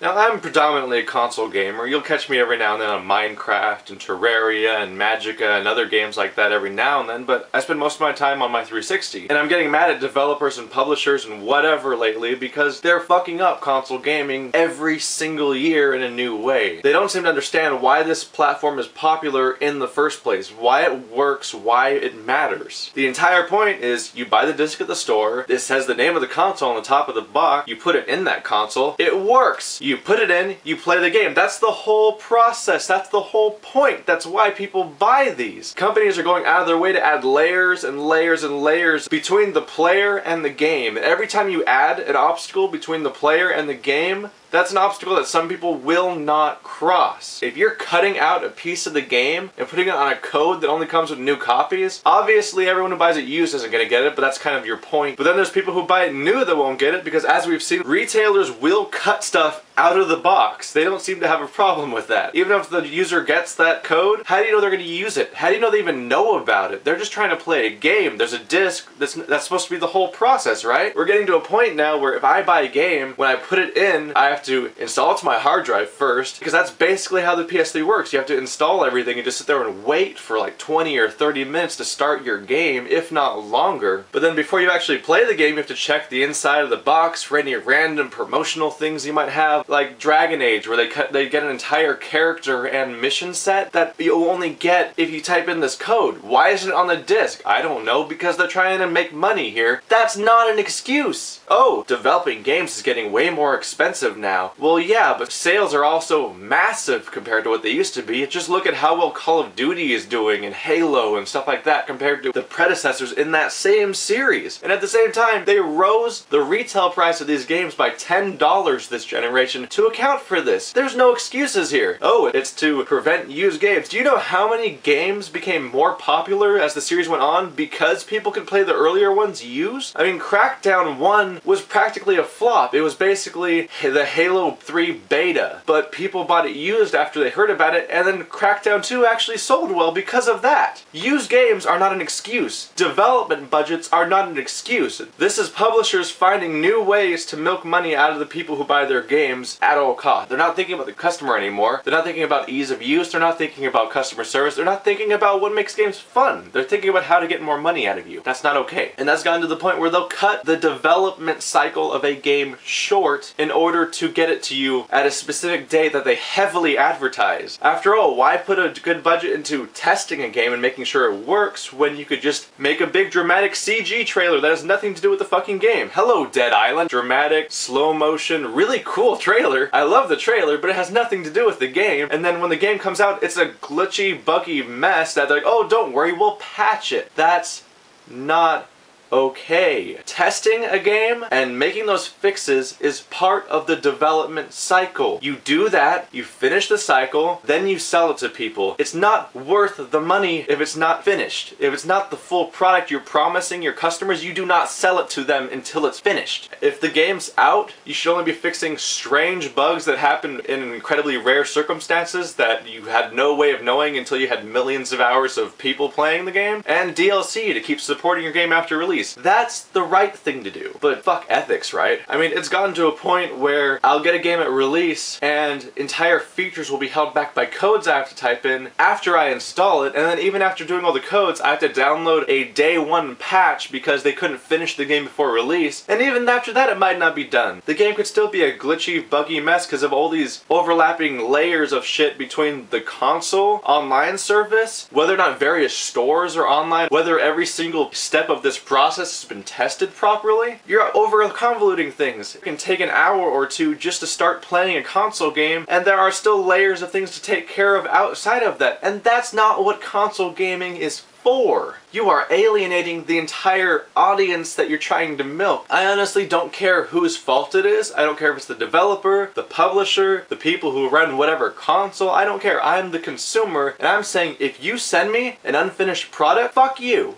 Now, I'm predominantly a console gamer. You'll catch me every now and then on Minecraft and Terraria and Magicka and other games like that every now and then, but I spend most of my time on my 360. And I'm getting mad at developers and publishers and whatever lately because they're fucking up console gaming every single year in a new way. They don't seem to understand why this platform is popular in the first place, why it works, why it matters. The entire point is you buy the disc at the store, this has the name of the console on the top of the box, you put it in that console, it works! You put it in, you play the game. That's the whole process. That's the whole point. That's why people buy these. Companies are going out of their way to add layers and layers and layers between the player and the game. And every time you add an obstacle between the player and the game, that's an obstacle that some people will not cross. If you're cutting out a piece of the game and putting it on a code that only comes with new copies, obviously everyone who buys it used isn't going to get it, but that's kind of your point. But then there's people who buy it new that won't get it because, as we've seen, retailers will cut stuff out of the box. They don't seem to have a problem with that. Even if the user gets that code, how do you know they're going to use it? How do you know they even know about it? They're just trying to play a game. There's a disc that's supposed to be the whole process, right? We're getting to a point now where if I buy a game, when I put it in, I have to install it to my hard drive first, because that's basically how the PS3 works. You have to install everything and just sit there and wait for like 20 or 30 minutes to start your game, if not longer. But then before you actually play the game, you have to check the inside of the box for any random promotional things you might have, like Dragon Age, where they get an entire character and mission set that you'll only get if you type in this code. Why isn't it on the disc? I don't know, because they're trying to make money here. That's not an excuse. Oh, developing games is getting way more expensive now. Well, yeah, but sales are also massive compared to what they used to be. Just look at how well Call of Duty is doing and Halo and stuff like that compared to the predecessors in that same series. And at the same time, they rose the retail price of these games by $10 this generation to account for this. There's no excuses here. Oh, it's to prevent used games. Do you know how many games became more popular as the series went on because people could play the earlier ones used? I mean, Crackdown 1 was practically a flop. It was basically the Halo 3 beta, but people bought it used after they heard about it, and then Crackdown 2 actually sold well because of that. Used games are not an excuse. Development budgets are not an excuse. This is publishers finding new ways to milk money out of the people who buy their games at all costs. They're not thinking about the customer anymore. They're not thinking about ease of use. They're not thinking about customer service. They're not thinking about what makes games fun. They're thinking about how to get more money out of you. That's not okay. And that's gotten to the point where they'll cut the development cycle of a game short in order to get it to you at a specific day that they heavily advertise. After all, why put a good budget into testing a game and making sure it works when you could just make a big dramatic CG trailer that has nothing to do with the fucking game? Hello, Dead Island. Dramatic, slow motion, really cool trailer. I love the trailer, but it has nothing to do with the game. And then when the game comes out, it's a glitchy, buggy mess that they're like, oh, don't worry, we'll patch it. That's not okay. Testing a game and making those fixes is part of the development cycle. You do that, you finish the cycle, then you sell it to people. It's not worth the money if it's not finished. If it's not the full product you're promising your customers, you do not sell it to them until it's finished. If the game's out, you should only be fixing strange bugs that happen in incredibly rare circumstances that you had no way of knowing until you had millions of hours of people playing the game, and DLC to keep supporting your game after release. That's the right thing to do. But fuck ethics, right? I mean, it's gotten to a point where I'll get a game at release and entire features will be held back by codes I have to type in after I install it, and then even after doing all the codes, I have to download a day one patch because they couldn't finish the game before release, and even after that it might not be done. The game could still be a glitchy, buggy mess because of all these overlapping layers of shit between the console, online service, whether or not various stores are online, whether every single step of this process has been tested properly. You're over convoluting things. It can take an hour or two just to start playing a console game, and there are still layers of things to take care of outside of that, and that's not what console gaming is for. You are alienating the entire audience that you're trying to milk. I honestly don't care whose fault it is. I don't care if it's the developer, the publisher, the people who run whatever console. I don't care. I'm the consumer, and I'm saying if you send me an unfinished product, fuck you.